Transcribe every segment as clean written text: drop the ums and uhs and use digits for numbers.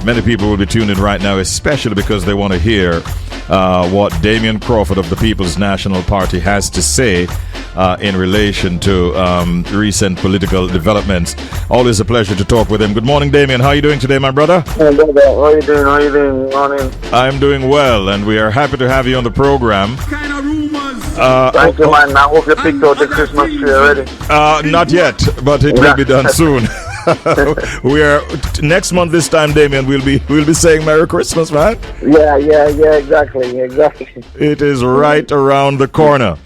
Many people will be tuned in right now, especially because they want to hear what Damion Crawford of the People's National Party has to say in relation to recent political developments. Always a pleasure to talk with him. Good morning, Damion. How are you doing today, my brother? Hey, brother. How are you doing? Good morning. I'm doing well, and we are happy to have you on the program. Thank you, man. I hope you picked out the Christmas tree already. Not yet, but it will be done soon. We are next month this time, Damion. We'll be saying Merry Christmas, man. Yeah, exactly. It is right around the corner.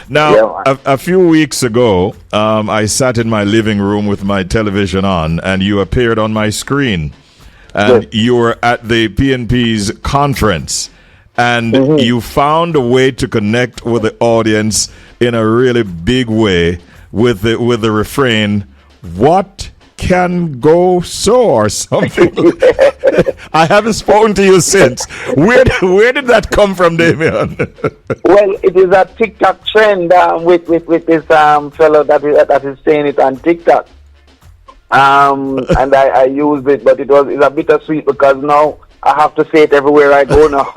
Now, a few weeks ago, I sat in my living room with my television on, and you appeared on my screen, and you were at the PNP's conference, and you found a way to connect with the audience in a really big way with the refrain, "What can go so," or something. I haven't spoken to you since. Where did that come from, Damion? Well, it is a TikTok trend with this fellow that is saying it on TikTok. And I used it, but it's a bittersweet because now I have to say it everywhere I go now.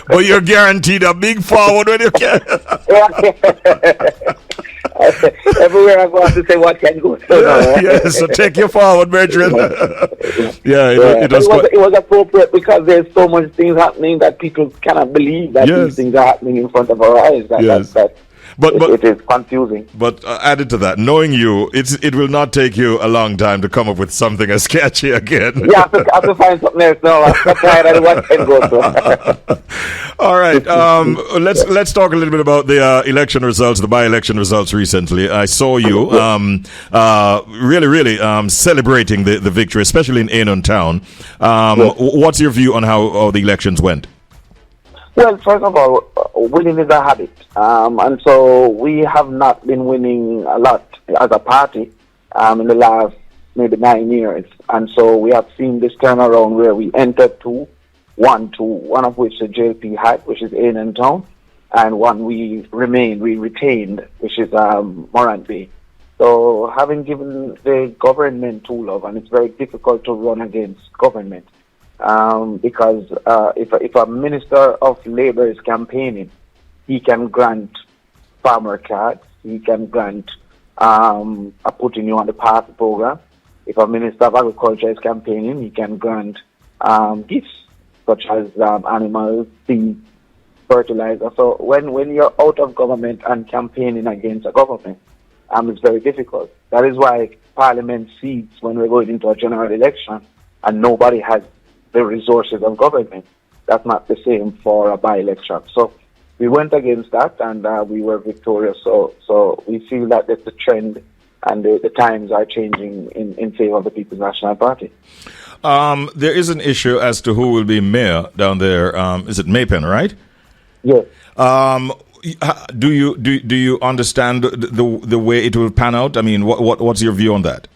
But you're guaranteed a big forward when you can. Everywhere I go, I have to say what can go. So take your forward, brethren. It was appropriate because there's so much things happening that people cannot believe that these things are happening in front of our eyes. But it is confusing. But added to that, knowing you, it will not take you a long time to come up with something as catchy again. Yeah, I have to find something else now. I'm tired of what can go to. All right, let's talk a little bit about the election results, the by-election results recently. I saw you really celebrating the victory, especially in Anon Town. What's your view on how the elections went? Well, first of all, winning is a habit. And so we have not been winning a lot as a party in the last maybe 9 years. And so we have seen this turnaround where we entered one of which the JLP had, which is Anon Town, and one we retained, which is Morant Bay. So having given the government tool of, and it's very difficult to run against government, because if a minister of labor is campaigning, he can grant farmer cards, he can grant putting you on the party program. If a minister of agriculture is campaigning, he can grant gifts such as animals, seeds, fertilizer. So when you're out of government and campaigning against a government, it's very difficult. That is why Parliament seats when we're going into a general election and nobody has the resources of government. That's not the same for a by-election. So we went against that and we were victorious. So we feel that it's a trend and the times are changing in favor of the People's National Party. There is an issue as to who will be mayor down there. Is it Maypen, right? Yes. Do you understand the way it will pan out? I mean, what's your view on that?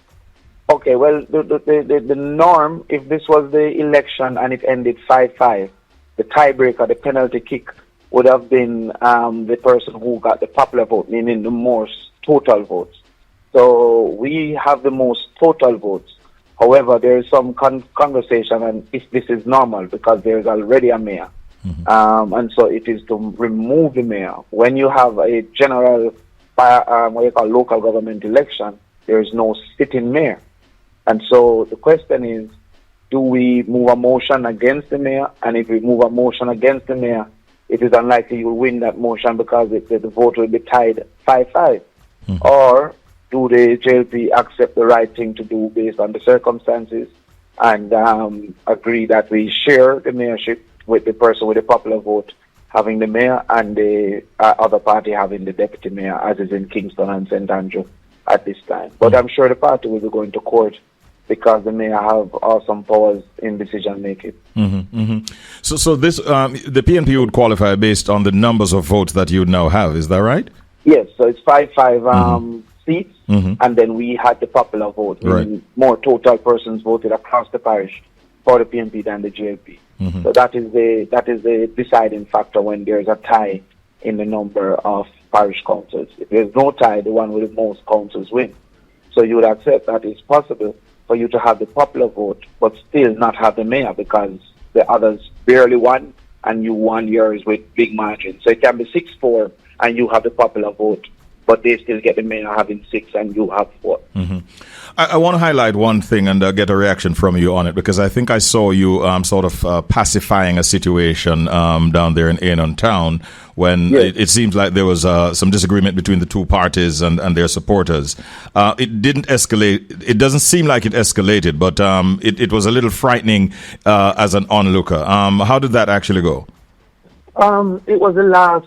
Okay, well, the norm, if this was the election and it ended 5-5, the tiebreaker, the penalty kick, would have been the person who got the popular vote, meaning the most total votes. So we have the most total votes. However, there is some conversation, and if this is normal, because there is already a mayor. And so it is to remove the mayor. When you have a general, what you call local government election, there is no sitting mayor. And so the question is, do we move a motion against the mayor? And if we move a motion against the mayor, it is unlikely you will win that motion because the vote will be tied 5-5. Or do the JLP accept the right thing to do based on the circumstances and agree that we share the mayorship with the person with the popular vote having the mayor and the other party having the deputy mayor, as is in Kingston and St. Andrew at this time. But I'm sure the party will be going to court because the mayor have awesome powers in decision making. So this the PNP would qualify based on the numbers of votes that you now have. Is that right? Yes. So it's 5-5 seats, and then we had the popular vote. Right. More total persons voted across the parish for the PNP than the JLP. So that is the deciding factor when there's a tie in the number of parish councils. If there's no tie, the one with the most councils win. So you would accept that it's possible for you to have the popular vote, but still not have the mayor because the others barely won and you won yours with big margin. So it can be 6-4 and you have the popular vote, but they still get the mayor having 6 and you have 4. Mm-hmm. I want to highlight one thing and get a reaction from you on it, because I think I saw you sort of pacifying a situation down there in Anon Town when it seems like there was some disagreement between the two parties and their supporters. It didn't escalate. It doesn't seem like it escalated, but it was a little frightening as an onlooker. How did that actually go? It was the last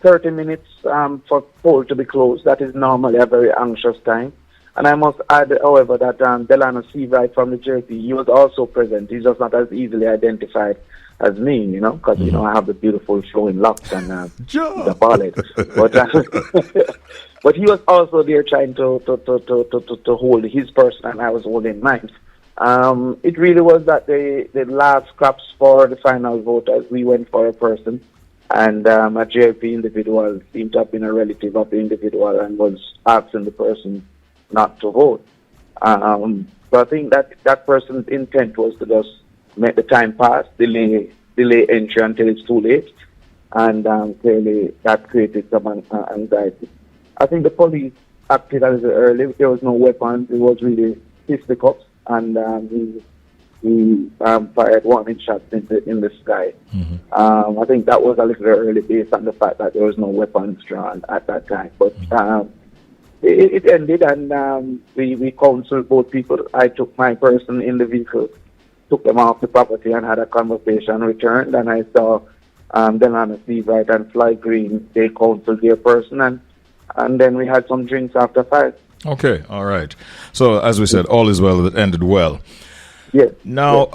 30 minutes for poll to be closed. That is normally a very anxious time. And I must add, however, that Delano Seawright from the JLP, he was also present. He's just not as easily identified as me, because, I have the beautiful flowing locks and the ballet. But he was also there trying to hold his person, and I was holding mine. It really was that the last scraps for the final vote as we went for a person. And a JLP individual seemed to have been a relative of the individual and was asking the person not to vote. So I think that person's intent was to just make the time pass, delay entry until it's too late, and clearly that created some anxiety. I think the police acted a little early. There was no weapons. It was really fisticuffs, and he fired warning shots in the sky. Mm-hmm. I think that was a little early based on the fact that there was no weapons drawn at that time. But it ended, and we counseled both people. I took my person in the vehicle, took them off the property, and had a conversation, returned, and I saw Delano Seawright and Fly Green. They counseled their person, and then we had some drinks after 5. Okay, all right. So, as we said, all is well that ended well. Yes. Now,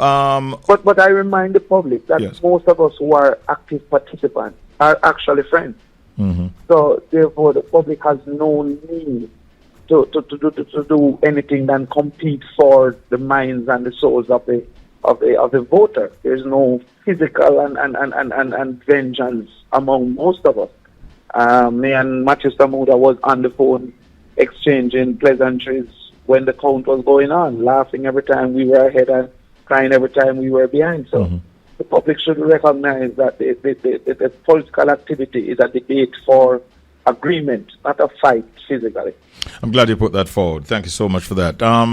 yes. But I remind the public that most of us who are active participants are actually friends. Mm-hmm. So therefore, the public has no need to do anything than compete for the minds and the souls of the voter. There's no physical and vengeance among most of us. Me and Matthew Samuda was on the phone exchanging pleasantries when the count was going on, laughing every time we were ahead and crying every time we were behind. So the public should recognize that the political activity is a debate for agreement, not a fight physically. I'm glad you put that forward. Thank you so much for that. Now,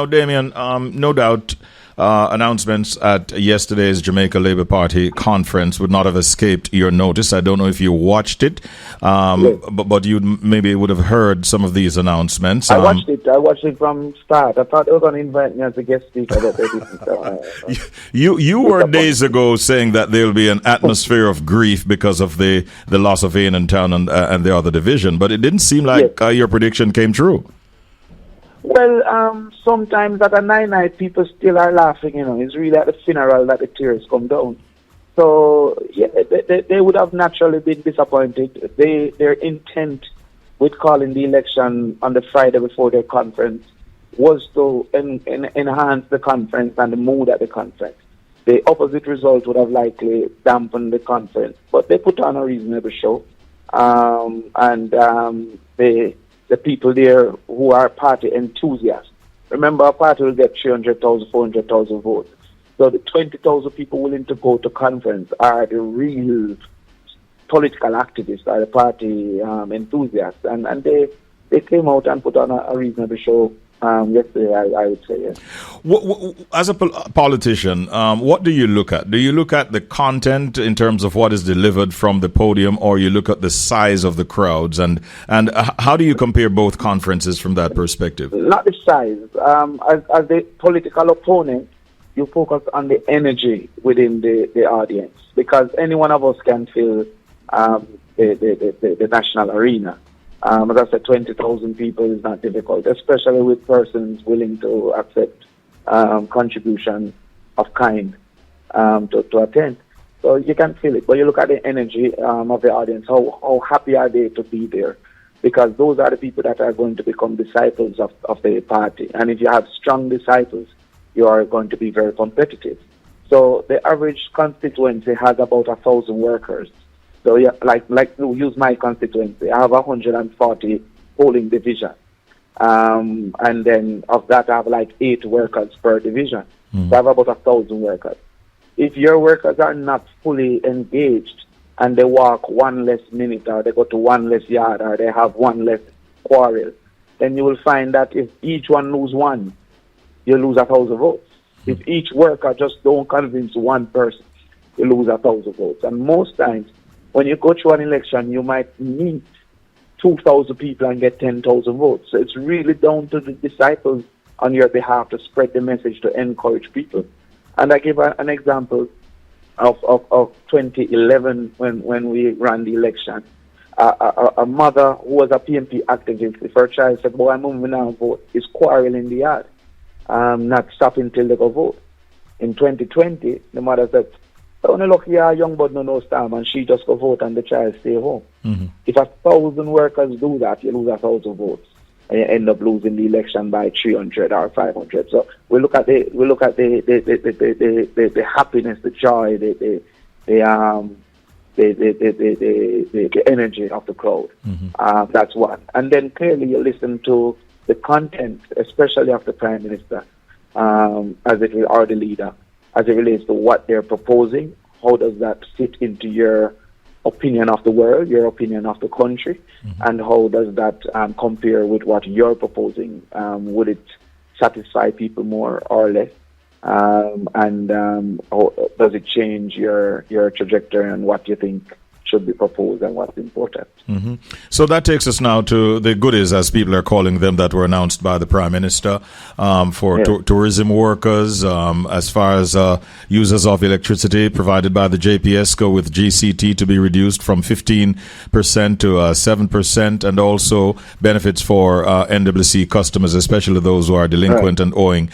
Damion, no doubt announcements at yesterday's Jamaica Labour Party conference would not have escaped your notice. I don't know if you watched it, but you maybe would have heard some of these announcements. I watched it. I watched it from start. I thought they were going to invite me as a guest speaker, but they didn't. You were days ago saying that there will be an atmosphere of grief because of the loss of Anon Town and the other division, but it didn't seem like your prediction came true. Well, sometimes at a night people still are laughing, It's really at the funeral that the tears come down. So, they would have naturally been disappointed. Their intent with calling the election on the Friday before their conference was to enhance the conference and the mood at the conference. The opposite result would have likely dampened the conference. But they put on a reasonable show. The people there who are party enthusiasts. Remember, a party will get 300,000, 400,000 votes. So the 20,000 people willing to go to conference are the real political activists, are the party enthusiasts. And they came out and put on a reasonable show yesterday, I would say, yes. As a politician, what do you look at? Do you look at the content in terms of what is delivered from the podium, or you look at the size of the crowds? And how do you compare both conferences from that perspective? Not the size. As the political opponent, you focus on the energy within the audience, because any one of us can feel the national arena. As I said, 20,000 people is not difficult, especially with persons willing to accept contribution of kind to attend. So you can feel it, but you look at the energy of the audience, how happy are they to be there? Because those are the people that are going to become disciples of the party. And if you have strong disciples, you are going to be very competitive. So the average constituency has about 1,000 workers. So like use my constituency, I have 140 polling divisions. And then of that, I have like 8 workers per division. So I have about 1,000 workers. If your workers are not fully engaged and they walk 1 less minute, or they go to 1 less yard, or they have 1 less quarrel, then you will find that if each one lose 1, you lose 1,000 votes. If each worker just don't convince 1 person, you lose 1,000 votes. And most times, when you go through an election, you might meet 2,000 people and get 10,000 votes. So it's really down to the disciples on your behalf to spread the message, to encourage people. And I give an example of 2011 when we ran the election. A mother who was a PNP activist, if her child said, "Boy, I'm moving now vote," is quarreling in the yard, not stopping till they go vote. In 2020, the mother said, "Only look here, young bud no storm," and she just go vote and the child stay home. If 1,000 workers do that, you lose 1,000 votes, and you end up losing the election by 300 or 500. So we look at the happiness, the joy, the energy of the crowd. That's one. And then clearly you listen to the content, especially of the Prime Minister, as it or the leader, as it relates to what they're proposing. How does that fit into your opinion of the world, your opinion of the country, and how does that compare with what you're proposing? Would it satisfy people more or less? And how does it change your trajectory and what you think should be proposed and what's important? So that takes us now to the goodies, as people are calling them, that were announced by the Prime Minister for tourism workers, as far as users of electricity provided by the JPSCO with GCT to be reduced from 15% to 7%, and also benefits for NWC customers, especially those who are delinquent and owing.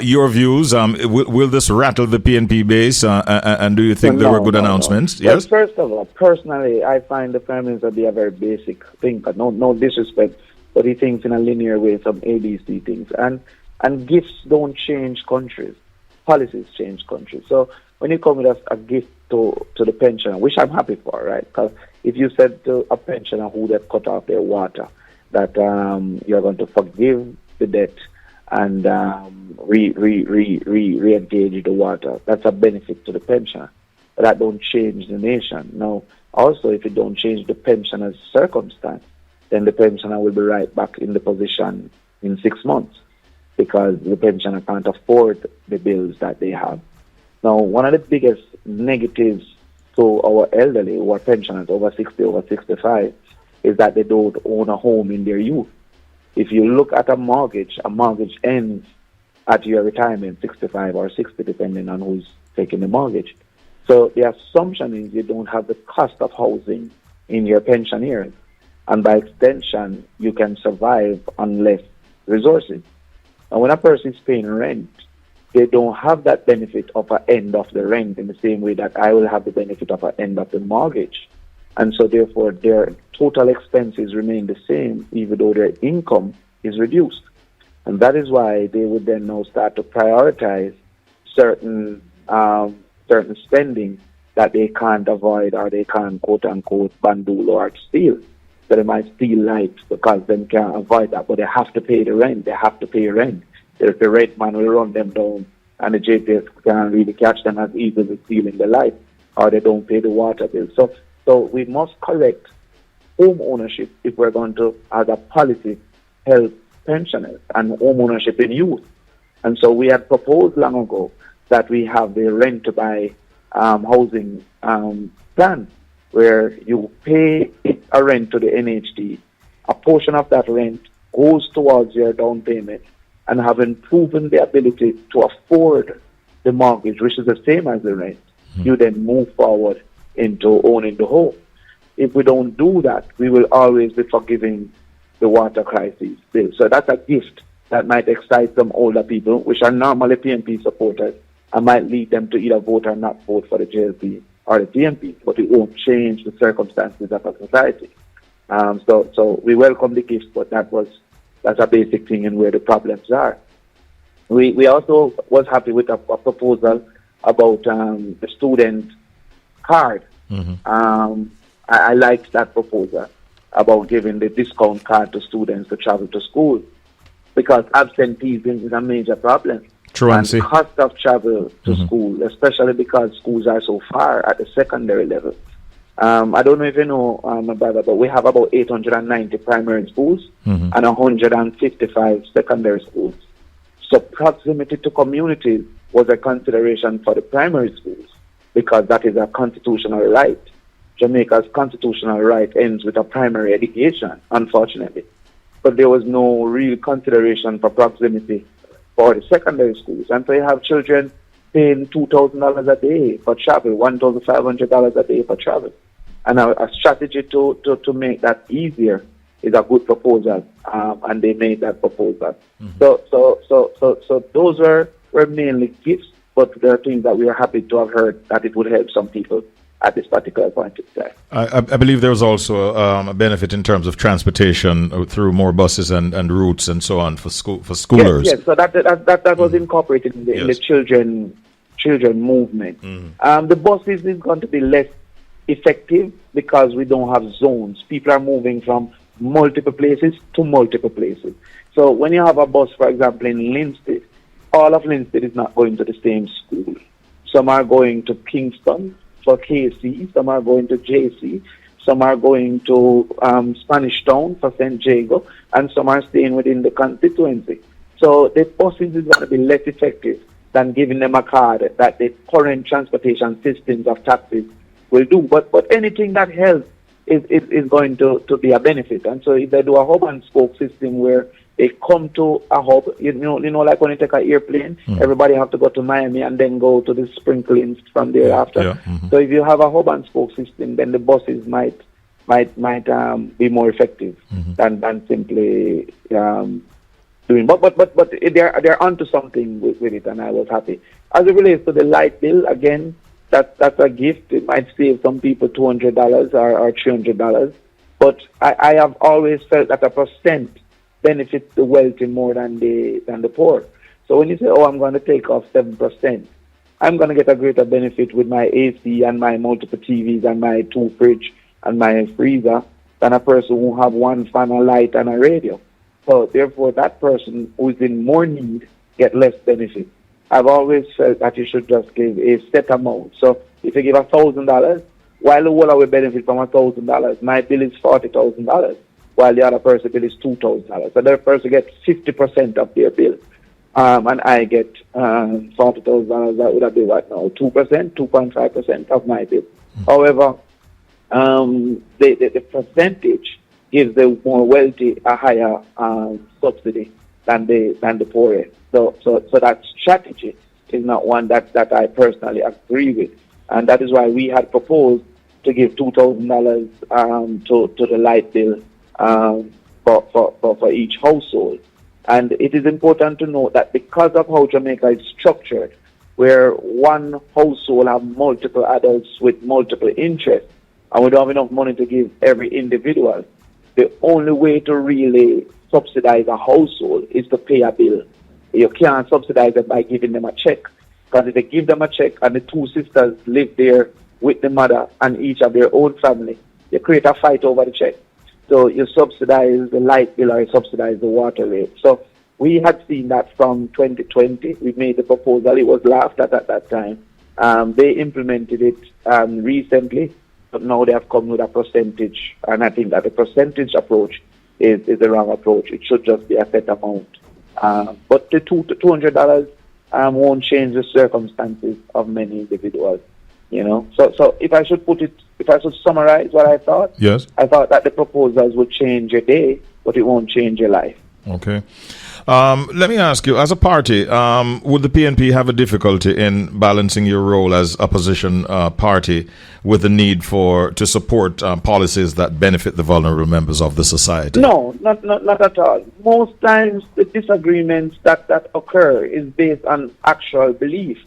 Your views, will this rattle the PNP base, and do you think there were good announcements? No. Yes? Well, first of all, personally, I find the Prime Minister to be a very basic thinker. No disrespect, but he thinks in a linear way, some ABC things. And gifts don't change countries. Policies change countries. So when you come with a gift to the pensioner, which I'm happy for, right? Because if you said to a pensioner who had cut off their water that you're going to forgive the debt and re-engage the water, that's a benefit to the pensioner. But that don't change the nation. Now, also, if it don't change the pensioner's circumstance, then the pensioner will be right back in the position in 6 months because the pensioner can't afford the bills that they have. Now, one of the biggest negatives to our elderly who are pensioners over 60, over 65, is that they don't own a home in their youth. If you look at a mortgage ends at your retirement, 65 or 60, depending on who's taking the mortgage. So the assumption is you don't have the cost of housing in your pension years. And by extension, you can survive on less resources. And when a person is paying rent, they don't have that benefit of an end of the rent in the same way that I will have the benefit of an end of the mortgage. And so therefore, their total expenses remain the same, even though their income is reduced. And that is why they would then now start to prioritize certain spending that they can't avoid or they can't quote-unquote bundle or steal. So they might steal lights because they can't avoid that, but they have to pay the rent. They have to pay rent. If the rent man will run them down and the JPS can't really catch them as easily stealing the light, or they don't pay the water bill. So we must correct home ownership if we're going to, as a policy, help pensioners and home ownership in youth. And so we had proposed long ago that we have the rent-to-buy housing plan, where you pay a rent to the NHD. A portion of that rent goes towards your down payment, and having proven the ability to afford the mortgage, which is the same as the rent, you then move forward into owning the home. If we don't do that, we will always be forgiving the water crisis bill. So that's a gift that might excite some older people, which are normally PNP supporters, and might lead them to either vote or not vote for the JLP or the PNP, but it won't change the circumstances of a society. So we welcome the gift, but that's a basic thing and where the problems are. We also was happy with a proposal about the student card. I liked that proposal about giving the discount card to students to travel to school. because absenteeism is a major problem. Truancy. And cost of travel to school, especially because schools are so far at the secondary level. I don't know if you know, my brother, but we have about 890 primary schools and 155 secondary schools. So proximity to communities was a consideration for the primary schools because that is a constitutional right. Jamaica's constitutional right ends with a primary education, unfortunately. But there was no real consideration for proximity for the secondary schools. And so you have children paying $2,000 a day for travel, $1,500 a day for travel. And a strategy to make that easier is a good proposal, and they made that proposal. So those were mainly gifts, but there are things that we are happy to have heard that it would help some people at this particular point in time. I believe there was also a benefit in terms of transportation through more buses and routes and so on for schoolers. Yes. So that was incorporated in the children movement. The buses is going to be less effective because we don't have zones. People are moving from multiple places to multiple places. So when you have a bus, for example, in Linstead, all of Linstead is not going to the same school. Some are going to Kingston for KC, some are going to JC, some are going to Spanish Town for St. Jago, and some are staying within the constituency. So the buses is going to be less effective than giving them a card that the current transportation systems of taxis will do. But anything that helps is going to be a benefit. And so if they do a hub and spoke system where they come to a hub, you know, like when you take an airplane, everybody have to go to Miami and then go to the sprinklings from there after. So if you have a hub and spoke system, then the buses might be more effective than simply doing. But they're onto something with it, and I was happy. As it relates to the light bill, again, that's a gift. It might save some people $200 or $300. But I have always felt that a percent benefits the wealthy more than the poor. So when you say, I'm going to take off 7%, I'm going to get a greater benefit with my AC and my multiple TVs and my fridge and my freezer than a person who have one fan, a light, and a radio. So therefore, that person who is in more need get less benefit. I've always felt that you should just give a set amount. So if you give $1,000, while the whole will benefit from $1,000, my bill is $40,000. While the other person bill is $2,000. So the person gets 50% of their bill. And I get $40,000. That would have been what now? 2%, 2.5% of my bill. However, the percentage gives the more wealthy a higher subsidy than the poorest. So that strategy is not one that I personally agree with. And that is why we had proposed to give $2,000 to the light bill for each household. And it is important to note that because of how Jamaica is structured, where one household have multiple adults with multiple interests, and we don't have enough money to give every individual, the only way to really subsidize a household is to pay a bill. You can't subsidize it by giving them a check. Because if you give them a check and the two sisters live there with the mother and each have their own family, you create a fight over the check. So you subsidize the light bill or you subsidize the water rate. So we had seen that from 2020. We made the proposal. It was laughed at that time. They implemented it recently, but now they have come with a percentage. And I think that the percentage approach is the wrong approach. It should just be a set amount. But the $200 won't change the circumstances of many individuals. You know, so if I should summarize what I thought, yes, I thought that the proposals would change your day, but it won't change your life. Okay. Let me ask you, as a party, would the PNP have a difficulty in balancing your role as opposition party with the need to support policies that benefit the vulnerable members of the society? No, not at all. Most times the disagreements that occur is based on actual belief,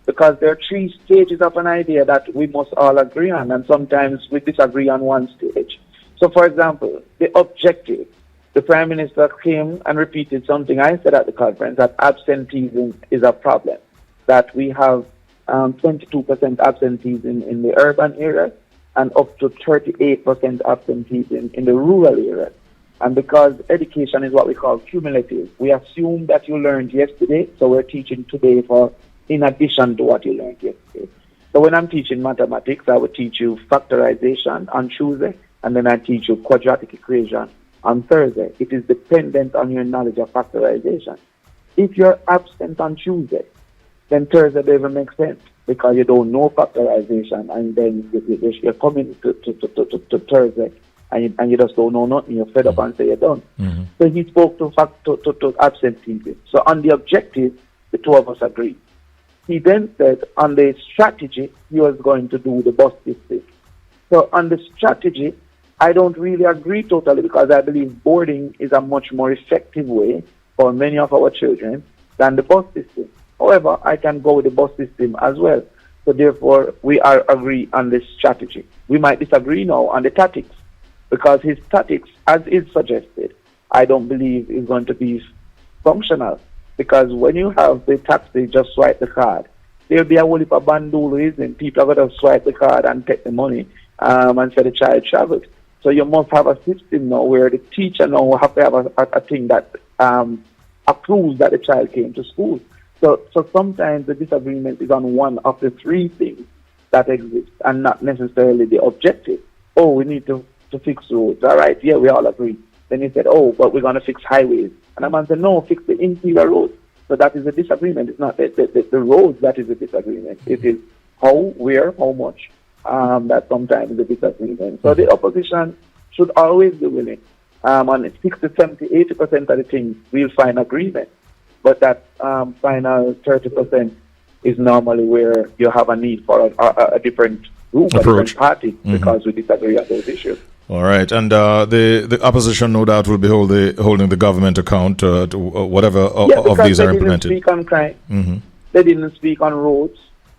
because there are three stages of an idea that we must all agree on, and sometimes we disagree on one stage. So, for example, the objective. The Prime Minister came and repeated something I said at the conference, that absenteeism is a problem, that we have 22% absenteeism in the urban areas and up to 38% absenteeism in the rural areas. And because education is what we call cumulative, we assume that you learned yesterday, so we're teaching today for in addition to what you learned yesterday. So when I'm teaching mathematics, I would teach you factorization on Tuesday, and then I teach you quadratic equation on Thursday. It is dependent on your knowledge of factorization. If you're absent on Tuesday, then Thursday doesn't make sense because you don't know factorization, and then you're coming to Thursday and you just don't know nothing. You're fed up and say you're done. Mm-hmm. So he spoke to absenteeism. So on the objective, the two of us agreed. He then said on the strategy, he was going to do the bus system. So on the strategy, I don't really agree totally because I believe boarding is a much more effective way for many of our children than the bus system. However, I can go with the bus system as well. So therefore, we are agree on the strategy. We might disagree now on the tactics because his tactics, as is suggested, I don't believe is going to be functional. Because when you have the taxi just swipe the card, there'll be a whole heap of bandoolies and people are going to swipe the card and take the money and say the child traveled. So you must have a system now where the teacher now will have to have a thing that approves that the child came to school. So sometimes the disagreement is on one of the three things that exist and not necessarily the objective. Oh, we need to fix roads. All right, yeah, we all agree. Then he said, oh, but we're going to fix highways. And I'm going to say, no, fix the interior roads. So that is a disagreement. It's not the roads that is a disagreement. It is how, where, how much. That sometimes is a disagreement. So the opposition should always be willing. On 60, 70, 80% of the things, we'll find agreement. But that final 30% is normally where you have a need for a different group, approach. A different party, because we disagree on those issues. All right, and the opposition, no doubt, will be holding the government account to whatever of these are implemented. They didn't speak on crime. They didn't speak on roads,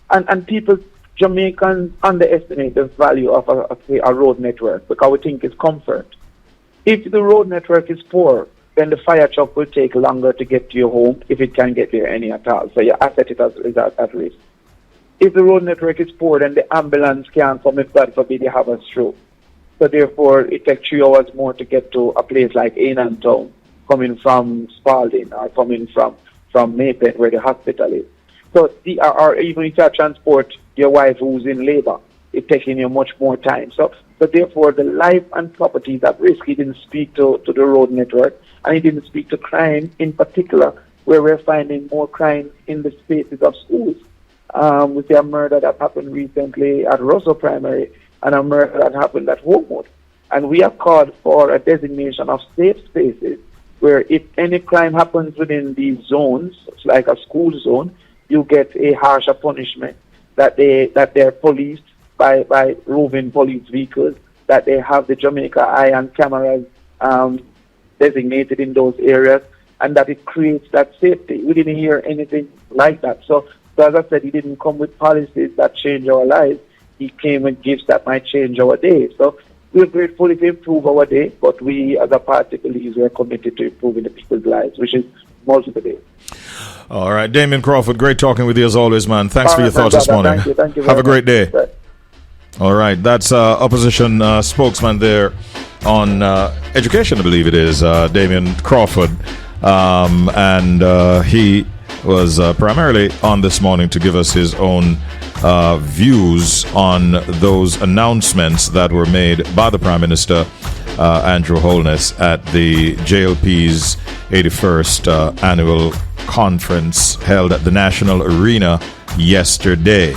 and people, Jamaicans, underestimate the value of a road network because we think it's comfort. If the road network is poor, then the fire truck will take longer to get to your home if it can get there any at all. So your asset is at risk. If the road network is poor, then the ambulance can't come if, God forbid, you have a stroke. So therefore, it takes 3 hours more to get to a place like Anon Town, coming from Spalding or coming from Maypen, where the hospital is. So, or even if you transport your wife who's in labor, it's taking you much more time. So therefore, the life and property is at risk. He didn't speak to the road network, and he didn't speak to crime in particular, where we're finding more crime in the spaces of schools. We see a murder that happened recently at Russell Primary, and a murder that happened at Homewood. And we have called for a designation of safe spaces where if any crime happens within these zones, like a school zone, you get a harsher punishment, that they're policed by roving police vehicles, that they have the Jamaica Eye and cameras designated in those areas, and that it creates that safety. We didn't hear anything like that. So as I said, he didn't come with policies that change our lives. He came with gifts that might change our day. So we're grateful if we improve our day, but we as a party believe we're committed to improving the people's lives, which is multiple days. All right, Damion Crawford, great talking with you as always, man. Thanks for your thoughts this morning. Thank you Have a great day. Right. All right, that's opposition spokesman there on education, I believe it is, Damion Crawford. And he was primarily on this morning to give us his own views on those announcements that were made by the Prime Minister, Andrew Holness, at the JLP's 81st annual conference held at the National Arena yesterday.